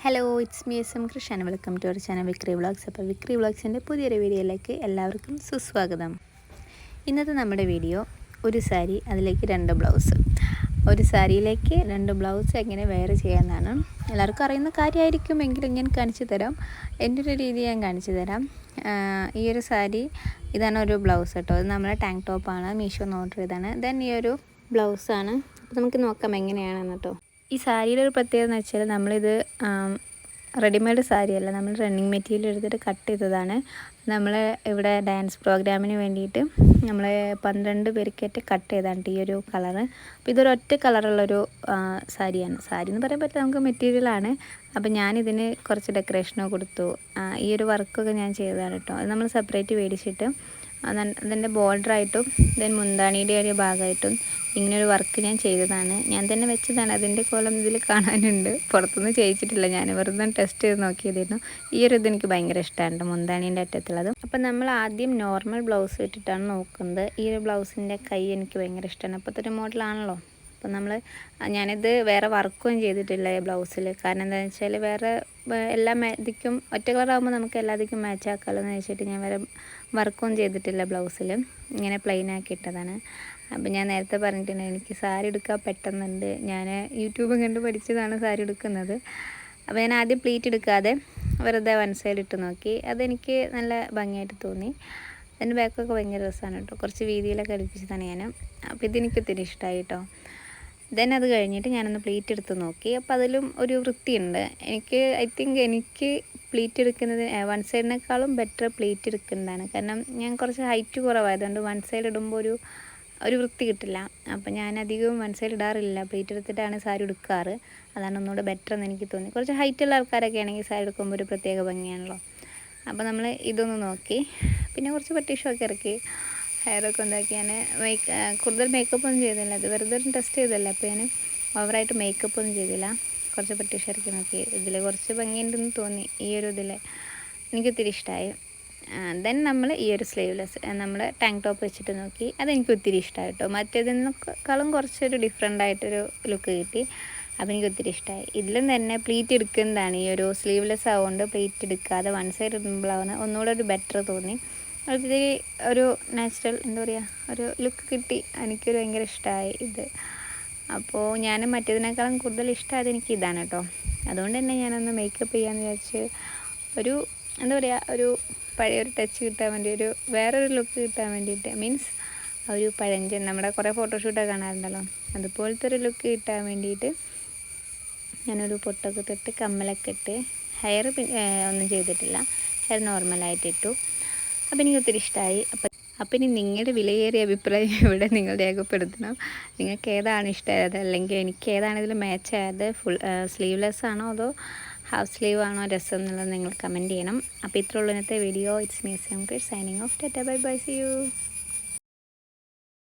Hello it's me S M Krishna welcome to our channel Vikri vlogs. അപ്പോൾ വിക്രി വ്ളോഗ്സിൻ്റെ പുതിയൊരു വീഡിയോയിലേക്ക് എല്ലാവർക്കും സുസ്വാഗതം. ഇന്നത്തെ നമ്മുടെ വീഡിയോ ഒരു സാരി അതിലേക്ക് 2 ബ്ലൗസ്, ഒരു സാരിയിലേക്ക് 2 ബ്ലൗസ് എങ്ങനെ വെയർ ചെയ്യാമെന്നാണ്. എല്ലാവർക്കും അറിയുന്ന കാര്യമായിരിക്കും എങ്കിലും ഞാൻ കാണിച്ചു തരാം. എൻ്റെ ഒരു രീതി ഞാൻ കാണിച്ചു തരാം. ഈ ഒരു സാരി ഇതാണ് ഒരു ബ്ലൗസ് കേട്ടോ. ഇത് നമ്മുടെ ടാങ്ക് ടോപ്പാണ്, മീഷോന്ന് ഓർഡർ ചെയ്താണ്. ദെൻ ഈ ഒരു ബ്ലൗസാണ്. അപ്പോൾ നമുക്ക് നോക്കാം എങ്ങനെയാണെന്ന് കേട്ടോ. ഈ സാരിയുടെ ഒരു പ്രത്യേകത എന്ന് വെച്ചാൽ നമ്മളിത് റെഡിമെയ്ഡ് സാരിയല്ല, നമ്മൾ റണ്ണിങ് മെറ്റീരിയൽ എടുത്തിട്ട് കട്ട് ചെയ്തതാണ്. നമ്മൾ ഇവിടെ ഡാൻസ് പ്രോഗ്രാമിന് വേണ്ടിയിട്ട് നമ്മൾ 12 പേർക്കേറ്റ് കട്ട് ചെയ്താണ് ഈ ഒരു കളറ്. അപ്പോൾ ഇതൊരു ഒറ്റ കളറുള്ളൊരു സാരിയാണ്. സാരി എന്ന് പറയാൻ പറ്റില്ല, നമുക്ക് മെറ്റീരിയലാണ്. അപ്പോൾ ഞാനിതിന് കുറച്ച് ഡെക്കറേഷനോ കൊടുത്തു. ഈ ഒരു വർക്കൊക്കെ ഞാൻ ചെയ്തതാണ് കേട്ടോ. അത് നമ്മൾ സെപ്പറേറ്റ് മേടിച്ചിട്ട് അതിൻ്റെ ബോർഡറായിട്ടും ദെൻ മുന്താണിയുടെ ഒരു ഭാഗമായിട്ടും ഇങ്ങനൊരു വർക്ക് ഞാൻ ചെയ്തതാണ്. ഞാൻ തന്നെ വെച്ചതാണ്. അതിൻ്റെ കോലം ഇതിൽ കാണാനുണ്ട്. പുറത്തുനിന്ന് ചെയ്യിച്ചിട്ടില്ല, ഞാൻ വെറുതെ ടെസ്റ്റ് ചെയ്ത് നോക്കിയതായിരുന്നു. ഈ ഒരു ഇത് എനിക്ക് ഭയങ്കര ഇഷ്ടമാണ്, മുന്താണീൻ്റെ അറ്റത്തുള്ളത്. അപ്പം നമ്മൾ ആദ്യം നോർമൽ ബ്ലൗസ് ഇട്ടിട്ടാണ് നോക്കുന്നത്. ഈ ഒരു ബ്ലൗസിൻ്റെ കൈ എനിക്ക് ഭയങ്കര ഇഷ്ടമാണ്. അപ്പോഴത്തെ ഒരു മോഡലാണല്ലോ. അപ്പം ഞാനിത് വേറെ വർക്കൊന്നും ചെയ്തിട്ടില്ല ഈ ബ്ലൗസിൽ. കാരണം എന്താണെന്ന് വെച്ചാൽ വേറെ എല്ലാ ഇതിക്കും ഒറ്റ കളറാകുമ്പോൾ നമുക്ക് എല്ലാത്തിക്കും മാച്ച് ആക്കാമല്ലോ എന്ന് വെച്ചിട്ട് ഞാൻ വേറെ വർക്കൊന്നും ചെയ്തിട്ടില്ല ബ്ലൗസിൽ. ഇങ്ങനെ പ്ലെയിൻ ആക്കിയിട്ടതാണ്. അപ്പം ഞാൻ നേരത്തെ പറഞ്ഞിട്ടുണ്ട് എനിക്ക് സാരി എടുക്കാൻ പെട്ടെന്നുണ്ട്. ഞാൻ യൂട്യൂബ് കണ്ട് പഠിച്ചതാണ് സാരി എടുക്കുന്നത്. അപ്പോൾ ഞാൻ ആദ്യം പ്ലീറ്റ് എടുക്കാതെ വെറുതെ വൺ സൈഡ് ഇട്ട് നോക്കി. അതെനിക്ക് നല്ല ഭംഗിയായിട്ട് തോന്നി. അതിൻ്റെ ബാക്കൊക്കെ ഭയങ്കര രസമാണ് കേട്ടോ. കുറച്ച് വീതിയിലൊക്കെ അടുപ്പിച്ചതാണ് ഞാൻ. അപ്പോൾ ഇതെനിക്ക് ഒത്തിരി ഇഷ്ടമായി കേട്ടോ. ദെൻ അത് കഴിഞ്ഞിട്ട് ഞാനൊന്ന് പ്ലീറ്റ് എടുത്ത് നോക്കി. അപ്പോൾ അതിലും ഒരു വൃത്തിയുണ്ട്. എനിക്ക് പ്ലീറ്റ് എടുക്കുന്നത് വൺ സൈഡിനേക്കാളും ബെറ്റർ പ്ലീറ്റ് എടുക്കുന്നതാണ്. കാരണം ഞാൻ കുറച്ച് ഹൈറ്റ് കുറവായതുകൊണ്ട് വൺ സൈഡ് ഇടുമ്പോൾ ഒരു വൃത്തി കിട്ടില്ല. അപ്പോൾ ഞാൻ അധികവും വൺ സൈഡ് ഇടാറില്ല, പ്ലീറ്റ് എടുത്തിട്ടാണ് സാരി എടുക്കാറ്. അതാണ് ഒന്നുകൂടെ ബെറ്റർ എന്ന് എനിക്ക് തോന്നി. കുറച്ച് ഹൈറ്റുള്ള ആൾക്കാരൊക്കെ ആണെങ്കിൽ സാരി എടുക്കുമ്പോൾ ഒരു പ്രത്യേക ഭംഗിയാണല്ലോ. അപ്പോൾ നമ്മൾ ഇതൊന്ന് നോക്കി, പിന്നെ കുറച്ച് പട്ടീഷൊക്കെ ഇറക്കി, ഹെയറൊക്കെ ഉണ്ടാക്കി. ഞാൻ കൂടുതൽ മേക്കപ്പ് ഒന്നും ചെയ്തില്ല, അത് വെറുതെ ഒരു ടെസ്റ്റ് ചെയ്തല്ലേ. അപ്പോൾ ഞാൻ ഓവറായിട്ട് മേക്കപ്പ് ഒന്നും ചെയ്തില്ല. കുറച്ച് പട്ടീഷ് ഇറക്കി നോക്കി. ഇതിൽ കുറച്ച് ഭംഗിയുണ്ടെന്ന് തോന്നി. ഈ ഒരു ഇതിൽ എനിക്കൊത്തിരി ഇഷ്ടമായി. ദെൻ നമ്മൾ ഈ ഒരു സ്ലീവ്ലെസ് നമ്മൾ ടാങ്ക് ടോപ്പ് വെച്ചിട്ട് നോക്കി. അതെനിക്ക് ഒത്തിരി ഇഷ്ടമായി കേട്ടോ. മറ്റേതിനേക്കാളും കുറച്ചൊരു ഡിഫറെൻ്റ് ആയിട്ടൊരു ലുക്ക് കിട്ടി. അപ്പോൾ എനിക്ക് ഒത്തിരി ഇഷ്ടമായി. ഇതിലും തന്നെ പ്ലീറ്റ് എടുക്കുന്നതാണ്. ഈ ഒരു സ്ലീവ്ലെസ് ആവുകൊണ്ട് പ്ലീറ്റ് എടുക്കാതെ വൺ സൈഡ് ഇടുമ്പോഴാണ് ഒന്നുകൂടെ ഒരു ബെറ്റർ തോന്നി. അതിൽ ഒരു നാച്ചുറൽ എന്താ പറയുക, ഒരു ലുക്ക് കിട്ടി. എനിക്കൊരു ഭയങ്കര ഇഷ്ടമായി ഇത്. അപ്പോൾ ഞാൻ മറ്റേതിനേക്കാളും കൂടുതൽ ഇഷ്ടമായത് എനിക്ക് ഇതാണ് കേട്ടോ. അതുകൊണ്ട് തന്നെ ഞാനൊന്ന് മേക്കപ്പ് ചെയ്യാമെന്ന് വിചാരിച്ച് ഒരു എന്താ പറയുക, ഒരു പഴയൊരു ടച്ച് കിട്ടാൻ വേണ്ടി, ഒരു വേറൊരു ലുക്ക് കിട്ടാൻ വേണ്ടിയിട്ട്, മീൻസ് ഒരു പഴഞ്ചൻ നമ്മുടെ കുറേ ഫോട്ടോഷൂട്ടൊക്കെ കാണാറുണ്ടല്ലോ, അതുപോലത്തെ ഒരു ലുക്ക് കിട്ടാൻ വേണ്ടിയിട്ട് ഞാനൊരു പൊട്ടൊക്കെ തൊട്ട് കമ്മലൊക്കെ ഇട്ട്, ഹെയർ ഒന്നും ചെയ്തിട്ടില്ല, ഹെയർ നോർമലായിട്ട് ഇട്ടു. അപ്പോൾ എനിക്ക് ഒത്തിരി ഇഷ്ടമായി. അപ്പോൾ ഇനി നിങ്ങളുടെ വിലയേറിയ അഭിപ്രായം ഇവിടെ നിങ്ങൾ രേഖപ്പെടുത്തണം. നിങ്ങൾക്ക് ഏതാണ് ഇഷ്ടമായത്, അല്ലെങ്കിൽ എനിക്ക് ഏതാണ് ഇതിൽ മാച്ച് ആയത്, ഫുൾ സ്ലീവ്ലെസ് ആണോ അതോ ഹാഫ് സ്ലീവ് ആണോ രസം എന്നുള്ളത് നിങ്ങൾ കമൻറ്റ് ചെയ്യണം. അപ്പോൾ ഇത്രയുള്ള ഇന്നത്തെ video. It's me S M Krishna signing off. Tata bye bye, see U.